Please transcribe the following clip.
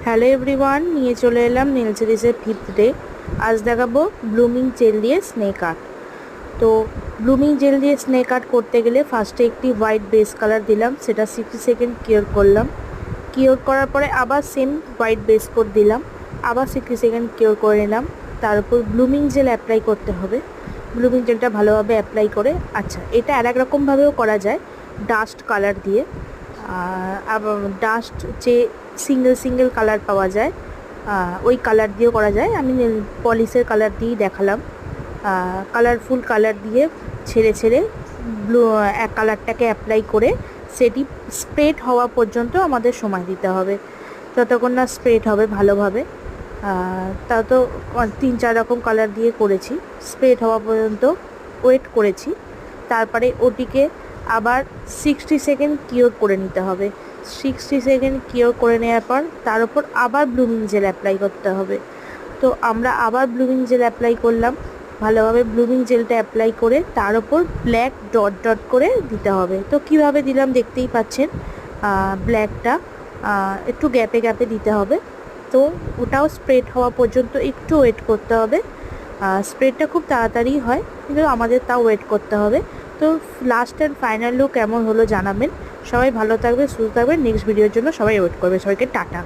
Hello everyone, নিয়ে চলে এলাম নেল সিরিজের 5th ডে। আজ দেখাবো ব্লুমিং জেল দিয়ে স্নেক আর্ট। তো ব্লুমিং জেল দিয়ে স্নেক আর্ট করতে গেলে ফার্স্টে একটি হোয়াইট বেস কালার দিলাম, সেটা 60 সেকেন্ড কিওর করলাম। কিওর করার পরে আবার সেম হোয়াইট বেস কোড দিলাম, আবার 60 সেকেন্ড কিওর করে নিলাম। তার উপর ব্লুমিং জেল অ্যাপ্লাই করতে হবে। ব্লুমিং জেলটা ভালোভাবে অ্যাপ্লাই করে, আচ্ছা এটা আর এক রকমভাবেও করা যায়, ডাস্ট কালার দিয়ে। আবার ডাস্ট যে সিঙ্গেল কালার পাওয়া যায়, ওই কালার দিয়েও করা যায়। আমি পলিশের কালার দিয়েই দেখালাম। কালারফুল কালার দিয়ে ছেড়ে ছেড়ে এক কালারটাকে অ্যাপ্লাই করে সেটি স্প্রেড হওয়া পর্যন্ত আমাদের সময় দিতে হবে, যতক্ষণ না স্প্রেড হবে ভালোভাবে। তা তো 3-4 রকম কালার দিয়ে করেছি, স্প্রেড হওয়া পর্যন্ত ওয়েট করেছি। তারপরে ওটিকে আবার 60 সেকেন্ড কিওর করে নিতে হবে। 60 সেকেন্ড কিওর করে নেওয়ার পর তার উপর আবার ব্লুমিং জেল অ্যাপ্লাই করতে হবে। তো আমরা আবার ব্লুমিং জেল অ্যাপ্লাই করলাম। ভালোভাবে ব্লুমিং জেলটা অ্যাপ্লাই করে তার উপর ব্ল্যাক ডট ডট করে দিতে হবে। তো কিভাবে দিলাম দেখতেই পাচ্ছেন, ব্ল্যাকটা একটু গ্যাপে গ্যাপে দিতে হবে। তো ওটাও স্প্রেড হওয়া পর্যন্ত একটু ওয়েট করতে হবে। স্প্রেডটা খুব তাড়াতাড়ি হয়, কিন্তু আমাদের তাও ওয়েট করতে হবে। তো লাস্ট অ্যান্ড ফাইনাল লুক কেমন হলো জানাবেন। সবাই ভালো থাকবে, সুস্থ থাকবে। নেক্সট ভিডিওর জন্য সবাই ওয়েট করবে। সবাইকে টাটা।